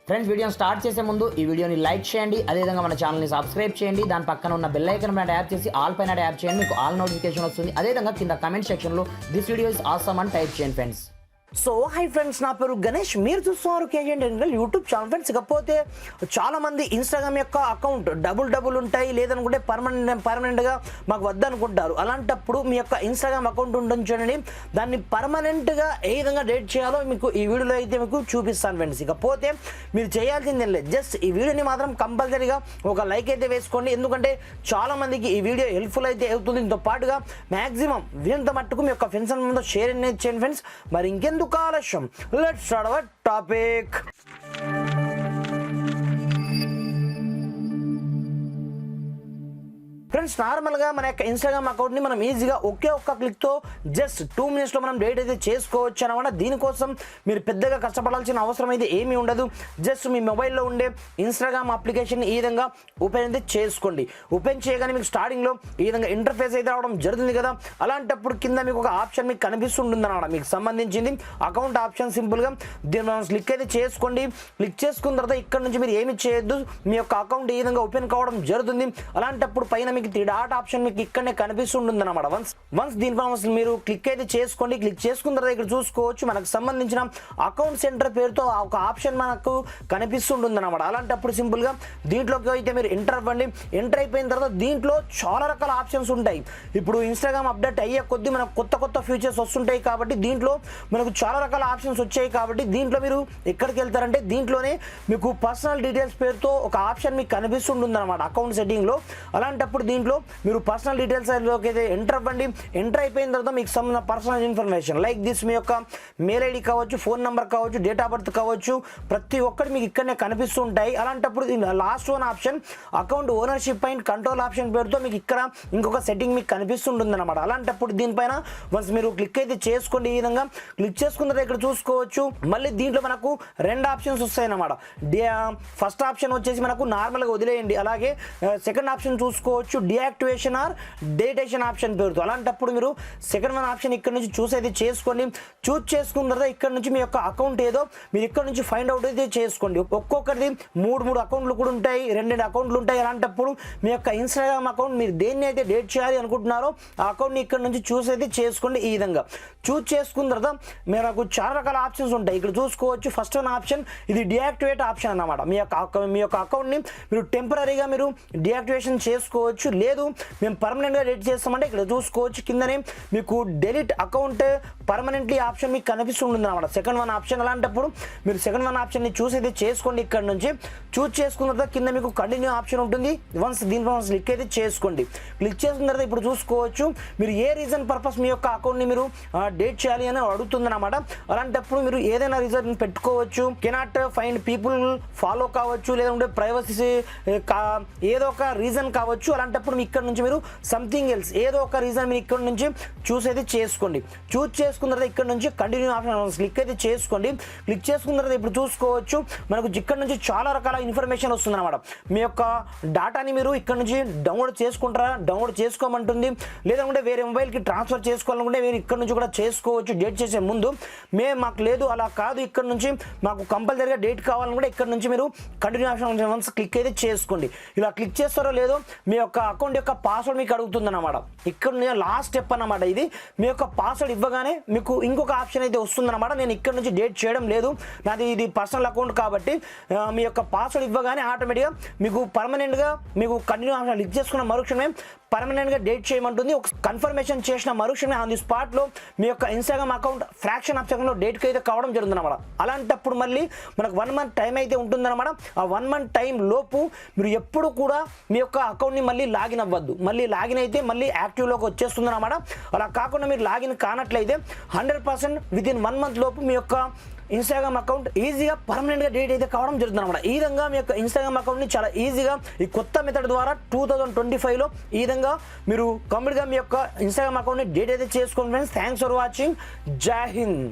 Friends వీడియోని start చేసే ముందు ఈ వీడియోని లైక్ చేయండి, అదేవిధంగా మన ఛానల్ని సబ్స్క్రైబ్ చేయండి. దాని పక్కన ఉన్న బెల్ ఐకాన్ పైన ట్యాప్ చేసి ఆల్ పైన ట్యాప్ చేయండి, మీకు ఆల్ నోటిఫికేషన్ వస్తుంది. అదేవిధంగా కింద కమెంట్ సెక్షన్లో దిస్ వీడియో ఇస్ ఆసమ్ అని టైప్ చేయండి ఫ్రెండ్స్. సో హై ఫ్రెండ్స్, నా పేరు గణేష్, మీరు చూస్తున్నారు కేజెన్ టెక్నికల్ యూట్యూబ్ ఛానల్. ఫ్రెండ్స్, ఇకపోతే చాలామంది ఇన్స్టాగ్రామ్ యొక్క అకౌంట్ డబుల్ ఉంటాయి, లేదనుకుంటే పర్మనెంట్గా మాకు వద్దనుకుంటారు. అలాంటప్పుడు మీ యొక్క ఇన్స్టాగ్రామ్ అకౌంట్ ఉంటుంది చూడండి, దాన్ని పర్మనెంట్గా ఏ విధంగా డేట్ చేయాలో మీకు ఈ వీడియోలో అయితే మీకు చూపిస్తాను ఫ్రెండ్స్. ఇకపోతే మీరు చేయాల్సింది ఏం లేదు, జస్ట్ ఈ వీడియోని మాత్రం కంపల్సరీగా ఒక లైక్ అయితే వేసుకోండి, ఎందుకంటే చాలామందికి ఈ వీడియో హెల్ప్ఫుల్ అయితే అవుతుంది. దీంతో పాటుగా మ్యాక్సిమం వీంత మట్టుకు మీ యొక్క ఫ్రెండ్స్ ముందు షేర్ అనేది చేయండి ఫ్రెండ్స్. మరి ఇంకెందుకు ఆలస్యం, let's start our topic. Friends, నార్మల్గా మన యొక్క ఇన్స్టాగ్రామ్ అకౌంట్ని మనం ఈజీగా ఒకే ఒక్క క్లిక్తో జస్ట్ 2 minutesలో మనం డేట్ అయితే చేసుకోవచ్చు అనమాట. దీనికోసం మీరు పెద్దగా కష్టపడాల్సిన అవసరం అయితే ఏమీ ఉండదు. జస్ట్ మీ మొబైల్లో ఉండే ఇన్స్టాగ్రామ్ అప్లికేషన్ ఈ విధంగా ఓపెన్ అయితే చేసుకోండి. ఓపెన్ చేయగానే మీకు స్టార్టింగ్లో ఈ విధంగా ఇంటర్ఫేస్ అయితే రావడం జరుగుతుంది కదా. అలాంటప్పుడు కింద మీకు ఒక ఆప్షన్ మీకు కనిపిస్తుంటుంది అనమాట, మీకు సంబంధించింది అకౌంట్ ఆప్షన్. సింపుల్గా దీన్ని మనం క్లిక్ అయితే చేసుకోండి. క్లిక్ చేసుకున్న తర్వాత ఇక్కడ నుంచి మీరు ఏమి చేయొద్దు, మీ యొక్క అకౌంట్ ఈ విధంగా ఓపెన్ కావడం జరుగుతుంది. అలాంటప్పుడు పైన మీకు 3 డాట్ ఆప్షన్ మీకు ఇక్కడనే కనిపిస్తుంటుంది అనమాట. వన్స్ దీనిపైన మీరు క్లిక్ అయితే చేసుకోండి. క్లిక్ చేసుకున్న తర్వాత ఇక్కడ చూసుకోవచ్చు మనకు సంబంధించిన అకౌంట్ సెంటర్ పేరుతో ఒక ఆప్షన్ మనకు కనిపిస్తుంటుంది అనమాట. అలాంటప్పుడు సింపుల్గా దీంట్లోకి అయితే మీరు ఎంటర్ అవ్వండి. ఎంటర్ అయిపోయిన తర్వాత దీంట్లో చాలా రకాల ఆప్షన్స్ ఉంటాయి. ఇప్పుడు ఇన్స్టాగ్రామ్ అప్డేట్ అయ్యే కొద్దీ మనకు కొత్త ఫీచర్స్ వస్తుంటాయి కాబట్టి దీంట్లో మనకు చాలా రకాల ఆప్షన్స్ వచ్చాయి. కాబట్టి దీంట్లో మీరు ఎక్కడికి వెళ్తారంటే దీంట్లోనే మీకు పర్సనల్ డీటెయిల్స్ పేరుతో ఒక ఆప్షన్ మీకు కనిపిస్తుంటుంది అనమాట అకౌంట్ సెట్టింగ్లో. అలాంటప్పుడు దీంట్లో మీరు పర్సనల్ డీటెయిల్స్ లోకి అయితే ఎంటర్ అవ్వండి. ఎంటర్ అయిపోయిన తర్వాత మీకు సంబంధించిన పర్సనల్ ఇన్ఫర్మేషన్ లైక్ దిస్, మీ యొక్క మెయిల్ ఐడి కావచ్చు, ఫోన్ నెంబర్ కావచ్చు, డేట్ ఆఫ్ బర్త్ కావచ్చు, ప్రతి ఒక్కటి మీకు ఇక్కడనే కనిపిస్తూ ఉంటాయి. అలాంటప్పుడు last one option account ownership and control option పేరుతో మీకు ఇక్కడ ఇంకొక సెట్టింగ్ మీకు కనిపిస్తుంటుంది అనమాట. అలాంటప్పుడు దీనిపైన వన్స్ మీరు క్లిక్ అయితే చేసుకోండి. ఈ విధంగా క్లిక్ చేసుకున్న తర్వాత ఇక్కడ చూసుకోవచ్చు మళ్ళీ దీంట్లో మనకు 2 ఆప్షన్స్ వస్తాయి అనమాట. ఫస్ట్ ఆప్షన్ వచ్చేసి మనకు నార్మల్గా వదిలేయండి. అలాగే సెకండ్ ఆప్షన్ చూసుకోవచ్చు డియాక్టివేషన్ ఆర్ డేటేషన్ ఆప్షన్ పేరుతో. అలాంటప్పుడు మీరు సెకండ్ వన్ ఆప్షన్ ఇక్కడ నుంచి చూస్ అయితే చేసుకోండి. చూస్ చేసుకున్న తర్వాత ఇక్కడ నుంచి మీ యొక్క అకౌంట్ ఏదో మీరు ఇక్కడ నుంచి ఫైండ్ అవుట్ అయితే చేసుకోండి. ఒక్కొక్కరిది 3 అకౌంట్లు కూడా ఉంటాయి, 2 అకౌంట్లు ఉంటాయి. అలాంటప్పుడు మీ యొక్క ఇన్స్టాగ్రామ్ అకౌంట్ మీరు దేన్ని అయితే డేట్ చేయాలి అనుకుంటున్నారో ఆ అకౌంట్ని ఇక్కడ నుంచి చూస్ అయితే చేసుకోండి. ఈ విధంగా చూస్ చేసుకున్న తర్వాత మీకు చాలా రకాల ఆప్షన్స్ ఉంటాయి. ఇక్కడ చూసుకోవచ్చు ఫస్ట్ వన్ ఆప్షన్ ఇది డియాక్టివేట్ ఆప్షన్ అన్నమాట. మీ యొక్క అకౌంట్ని మీరు టెంపరీగా మీరు డియాక్టివేషన్ చేసుకోవచ్చు, లేదు మేము పర్మనెంట్గా డెలీట్ చేస్తామంటే ఇక్కడ చూసుకోవచ్చు కిందనే మీకు డెలీట్ అకౌంట్ పర్మనెంట్లీ ఆప్షన్ మీకు కనిపిస్తుంటుంది అనమాట, సెకండ్ వన్ ఆప్షన్. అలాంటప్పుడు మీరు సెకండ్ వన్ ఆప్షన్ని చూస్ అయితే చేసుకోండి. ఇక్కడ నుంచి చూస్ చేసుకున్న తర్వాత కింద మీకు కంటిన్యూ ఆప్షన్ ఉంటుంది. వన్స్ దీనిపై క్లిక్ అయితే చేసుకోండి. క్లిక్ చేసుకున్న తర్వాత ఇప్పుడు చూసుకోవచ్చు మీరు ఏ రీజన్ పర్పస్ మీ యొక్క అకౌంట్ని మీరు డేట్ చేయాలి అని అడుగుతుంది అనమాట. అలాంటప్పుడు మీరు ఏదైనా రీజన్ పెట్టుకోవచ్చు. కెనాట్ ఫైండ్ పీపుల్ ఫాలో కావచ్చు, లేదంటే ప్రైవసీ ఏదో ఒక రీజన్ కావచ్చు. అలాంటప్పుడు ఇక్కడ నుంచి మీరు సంథింగ్ ఎల్స్ ఏదో ఒక రీజన్ మీరు ఇక్కడ నుంచి చూస్ అయితే చేసుకోండి. చూస్ చేసుకున్న తర్వాత ఇక్కడ నుంచి కంటిన్యూ ఆప్షన్ క్లిక్ అయితే చేసుకోండి. క్లిక్ చేసుకున్న తర్వాత ఇప్పుడు చూసుకోవచ్చు మనకు ఇక్కడ నుంచి చాలా రకాల ఇన్ఫర్మేషన్ వస్తుంది అనమాట. మీ యొక్క డాటాని మీరు ఇక్కడ నుంచి డౌన్లోడ్ చేసుకుంటారా, డౌన్లోడ్ చేసుకోమంటుంది, లేదంటే వేరే మొబైల్కి ట్రాన్స్ఫర్ చేసుకోవాలనుకుంటే మీరు ఇక్కడ నుంచి కూడా చేసుకోవచ్చు డేట్ చేసే ముందు. మాకు లేదు అలా కాదు, ఇక్కడ నుంచి మాకు కంపల్సరీగా డేట్ కావాలనుకుంటే ఇక్కడ నుంచి మీరు కంటిన్యూ ఆప్షన్ వన్స్ క్లిక్ అయితే చేసుకోండి. ఇలా క్లిక్ చేస్తారో లేదో మీ యొక్క అకౌంట్ యొక్క పాస్వర్డ్ మీకు అడుగుతుంది అనమాట. ఇక్కడ లాస్ట్ స్టెప్ అన్నమాట ఇది. మీ యొక్క పాస్వర్డ్ ఇవ్వగానే మీకు ఇంకొక ఆప్షన్ అయితే వస్తుంది అనమాట. నేను ఇక్కడ నుంచి డేట్ చేయడం లేదు, నాది ఇది పర్సనల్ అకౌంట్ కాబట్టి మీ యొక్క పాస్వర్డ్ ఇవ్వగానే ఆటోమేటిక్గా మీకు పర్మనెంట్గా మీకు కంటిన్యూ ఆప్షన్ క్లిక్ చేసుకున్న మరుక్షణమే పర్మనెంట్గా డేట్ చేయమంటుంది. ఒక కన్ఫర్మేషన్ చేసిన మరుక్షణమే ఆన్ ది స్పాట్లో మీ యొక్క ఇన్స్టాగ్రామ్ అకౌంట్ ఫ్రాక్షన్ ఆఫ్ సెకండ్లో డేట్కి అయితే కావడం జరుగుతుంది అనమాట. అలాంటప్పుడు మళ్ళీ మనకు 1 month టైం అయితే ఉంటుందన్నమాట. ఆ 1 month టైం లోపు మీరు ఎప్పుడు కూడా మీ యొక్క అకౌంట్ని మళ్ళీ లాగిన్ అవ్వద్దు. మళ్ళీ లాగిన్ అయితే మళ్ళీ యాక్టివ్లోకి వచ్చేస్తుంది అనమాట. అలా కాకుండా మీరు లాగిన్ కానట్లయితే 100% వితిన్ 1 month లోపు మీ యొక్క ఇన్స్టాగ్రామ్ అకౌంట్ ఈజీగా పర్మనెంట్గా డేట్ అయితే కావడం జరుగుతుంది అనమాట. ఈ విధంగా మీ యొక్క ఇన్స్టాగ్రామ్ అకౌంట్ని చాలా ఈజీగా ఈ కొత్త మెథడ్ ద్వారా 2025లో ఈ విధంగా మీరు కంప్లీట్గా మీ యొక్క ఇన్స్టాగ్రామ్ అకౌంట్ని డేట్ అయితే చేసుకోండి ఫ్రెండ్స్. Thanks for watching. జై హింద్.